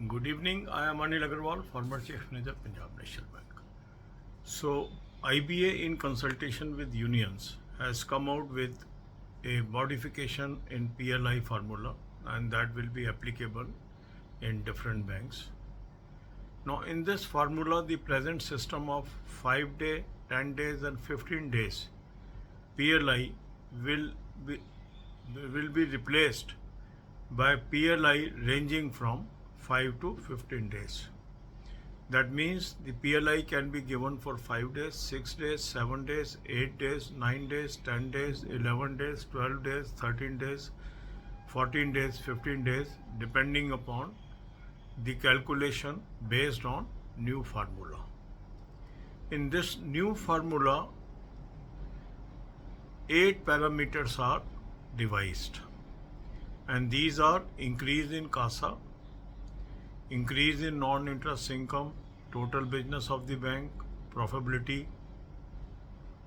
Good evening. I am Anil Agarwal, former Chief Manager, Punjab National Bank. So, IBA, in consultation with unions, has come out with a modification in PLI formula, and that will be applicable in different banks. Now, in this formula, the present system of 5 day, 10 days, and 15 days PLI will be will be replaced by PLI ranging from 5 to 15 days. That means the PLI can be given for 5 days, 6 days, 7 days, 8 days, 9 days, 10 days, 11 days, 12 days, 13 days, 14 days, 15 days, depending upon the calculation based on new formula. In this new formula, 8 parameters are devised, and these are increase in CASA, increase in non-interest income, total business of the bank, profitability,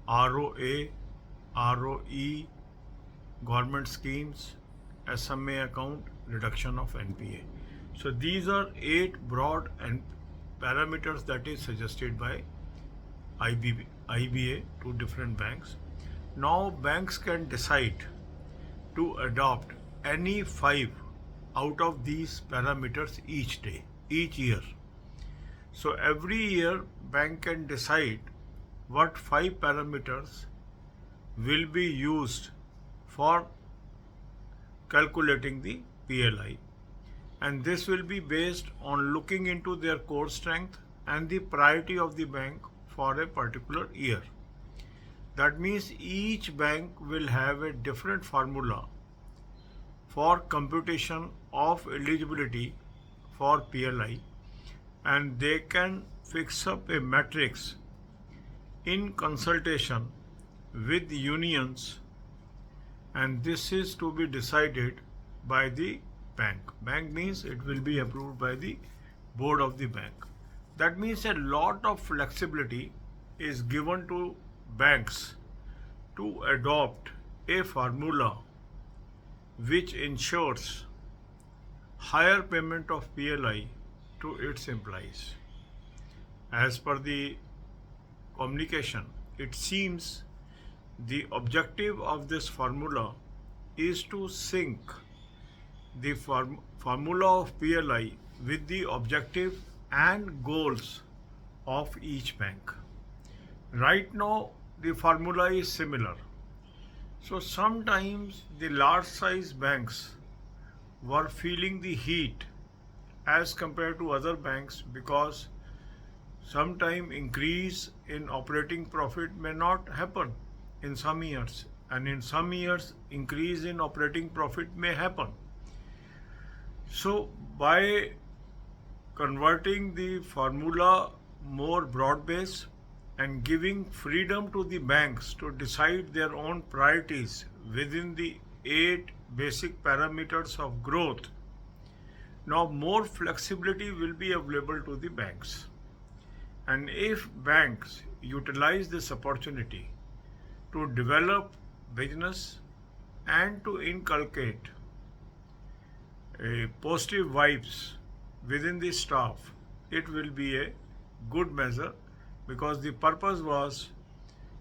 ROA, ROE, government schemes, SMA account, reduction of NPA. So these are 8 broad and parameters that is suggested by IBA to different banks. Now banks can decide to adopt any 5 out of these parameters each year. So every year bank can decide what 5 parameters will be used for calculating the PLI, and this will be based on looking into their core strength and the priority of the bank for a particular year. That means each bank will have a different formula for computation of eligibility for PLI, and they can fix up a matrix in consultation with unions, and this is to be decided by the bank. Bank means it will be approved by the board of the bank. That means a lot of flexibility is given to banks to adopt a formula which ensures higher payment of PLI to its employees. As per the communication, it seems the objective of this formula is to sync the formula of PLI with the objective and goals of each bank. Right now, the formula is similar. So sometimes the large size banks were feeling the heat as compared to other banks, because sometime increase in operating profit may not happen in some years, and in some years increase in operating profit may happen. So by converting the formula more broad based and giving freedom to the banks to decide their own priorities within the 8 basic parameters of growth, now more flexibility will be available to the banks. And if banks utilize this opportunity to develop business and to inculcate positive vibes within the staff, it will be a good measure, because the purpose was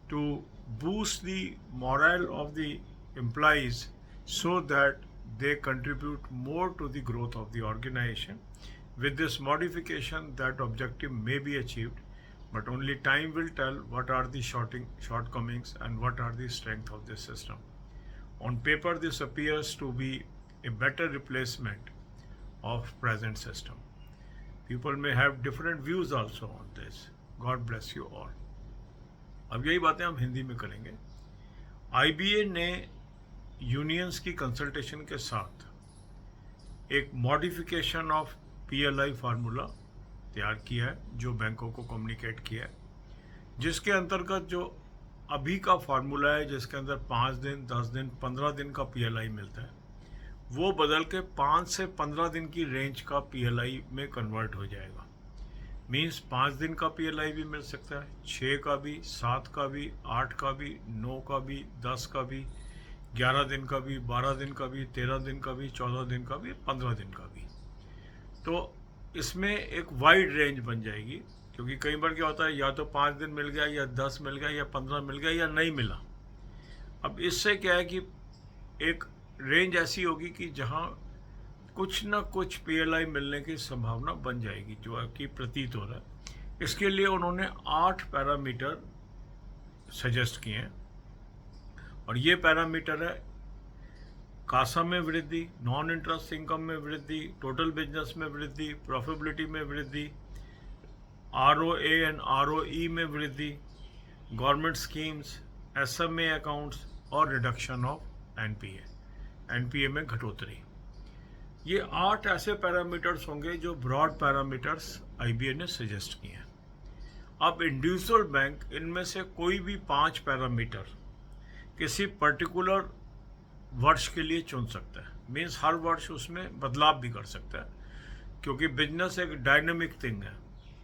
to boost the morale of the employees so that they contribute more to the growth of the organization. With this modification, that objective may be achieved, but only time will tell what are the shortcomings and what are the strengths of this system. On paper, this appears to be a better replacement of present system. People may have different views also on this. God bless you all. अब यही बातें हम हिंदी में करेंगे. IBA ने unions की consultation के साथ एक मॉडिफिकेशन ऑफ PLI फार्मूला तैयार किया है, जो बैंकों को कम्युनिकेट किया है, जिसके अंतर्गत जो अभी का फार्मूला है, जिसके अंदर 5 दिन, 10 दिन, 15 दिन का PLI मिलता है, वो बदल के 5 से 15 दिन की रेंज का PLI में कन्वर्ट हो जाएगा. मीन्स 5 दिन का PLI भी मिल सकता है, 6 का भी, 7 का भी, 8 का भी, 9 का भी, 10 का भी, 11 दिन का भी, 12 दिन का भी, 13 दिन का भी, 14 दिन का भी, 15 दिन का भी. तो इसमें एक वाइड रेंज बन जाएगी, क्योंकि कई बार क्या होता है, या तो 5 दिन मिल गया, या 10 मिल गया, या 15 मिल गया, या नहीं मिला। अब इससे क्या है कि एक रेंज ऐसी होगी कि जहाँ कुछ ना कुछ पीएलआई मिलने की संभावना बन जाएगी, जो कि प्रतीत हो रहा है। इसके लिए उन्होंने 8 पैरामीटर सजेस्ट किए हैं, और ये पैरामीटर है कासा में वृद्धि, नॉन इंटरेस्ट इनकम में वृद्धि, टोटल बिजनेस में वृद्धि, प्रॉफिटेबिलिटी में वृद्धि, आरओए एंड आरओई में वृद्धि, गवर्नमेंट स्कीम्स, एसएमए अकाउंट्स और रिडक्शन ऑफ एनपीए में घटोतरी। ये 8 ऐसे पैरामीटर्स होंगे जो ब्रॉड पैरामीटर्स आईबीए ने सजेस्ट किए हैं। अब इंडिविजुअल बैंक इनमें से कोई भी 5 पैरामीटर किसी पर्टिकुलर वर्ष के लिए चुन सकता है। मीन्स हर वर्ष उसमें बदलाव भी कर सकता है, क्योंकि बिजनेस एक डायनेमिक थिंग है।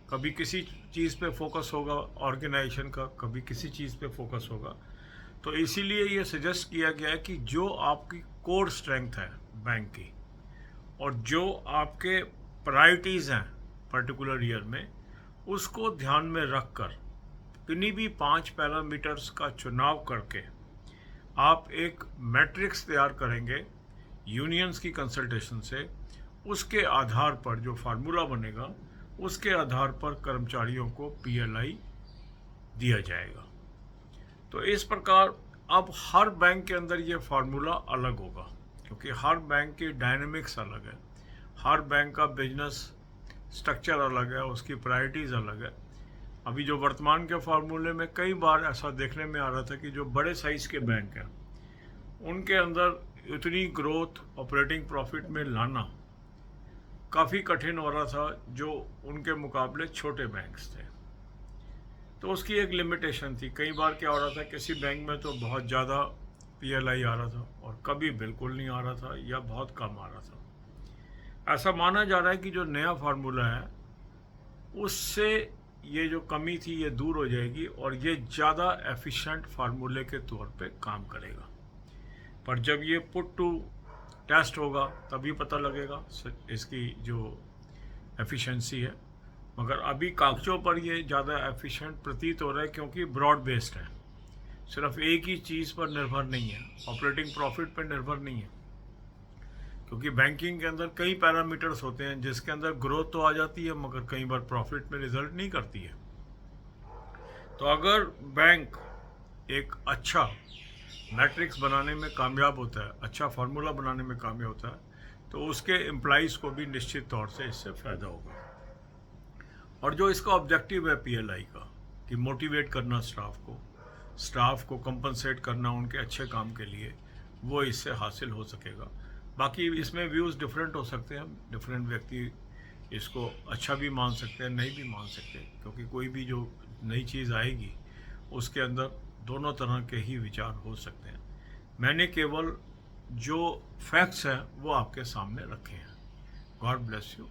कभी किसी चीज़ पे फोकस होगा ऑर्गेनाइजेशन का, कभी किसी चीज़ पे फोकस होगा। तो इसीलिए ये सजेस्ट किया गया है कि जो आपकी कोर स्ट्रेंथ है बैंक की, और जो आपके प्रायोरिटीज़ हैं पर्टिकुलर ईयर में, उसको ध्यान में रखकर किन्हीं भी 5 पैरामीटर्स का चुनाव करके आप एक मैट्रिक्स तैयार करेंगे यूनियंस की कंसल्टेशन से। उसके आधार पर जो फार्मूला बनेगा, उसके आधार पर कर्मचारियों को पीएलआई दिया जाएगा। तो इस प्रकार अब हर बैंक के अंदर ये फार्मूला अलग होगा, क्योंकि हर बैंक की डायनेमिक्स अलग है, हर बैंक का बिजनेस स्ट्रक्चर अलग है, उसकी प्रायोरिटीज़ अलग है। अभी जो वर्तमान के फार्मूले में कई बार ऐसा देखने में आ रहा था कि जो बड़े साइज़ के बैंक हैं उनके अंदर इतनी ग्रोथ ऑपरेटिंग प्रॉफिट में लाना काफ़ी कठिन हो रहा था, जो उनके मुकाबले छोटे बैंक्स थे। तो उसकी एक लिमिटेशन थी। कई बार क्या हो रहा था, किसी बैंक में तो बहुत ज़्यादा पीएलआई आ रहा था और कभी बिल्कुल नहीं आ रहा था या बहुत कम आ रहा था। ऐसा माना जा रहा है कि जो नया फार्मूला है उससे ये जो कमी थी ये दूर हो जाएगी और ये ज़्यादा एफिशिएंट फार्मूले के तौर पे काम करेगा। पर जब ये पुट टू टेस्ट होगा तभी पता लगेगा इसकी जो एफिशिएंसी है। मगर अभी कागज़ों पर ये ज़्यादा एफिशिएंट प्रतीत हो रहा है, क्योंकि ब्रॉड बेस्ड है, सिर्फ एक ही चीज़ पर निर्भर नहीं है, ऑपरेटिंग प्रॉफिट पर निर्भर नहीं है। क्योंकि बैंकिंग के अंदर कई पैरामीटर्स होते हैं जिसके अंदर ग्रोथ तो आ जाती है मगर कई बार प्रॉफिट में रिजल्ट नहीं करती है। तो अगर बैंक एक अच्छा मैट्रिक्स बनाने में कामयाब होता है, अच्छा फार्मूला बनाने में कामयाब होता है, तो उसके एम्प्लॉइज़ को भी निश्चित तौर से इससे फ़ायदा होगा। और जो इसका ऑब्जेक्टिव है पीएलआई का, कि मोटिवेट करना स्टाफ को कंपनसेट करना उनके अच्छे काम के लिए, वो इससे हासिल हो सकेगा। बाकी इसमें व्यूज़ डिफरेंट हो सकते हैं, डिफरेंट व्यक्ति इसको अच्छा भी मान सकते हैं, नहीं भी मान सकते, क्योंकि कोई भी जो नई चीज़ आएगी उसके अंदर दोनों तरह के ही विचार हो सकते हैं। मैंने केवल जो फैक्ट्स हैं वो आपके सामने रखे हैं। God bless you.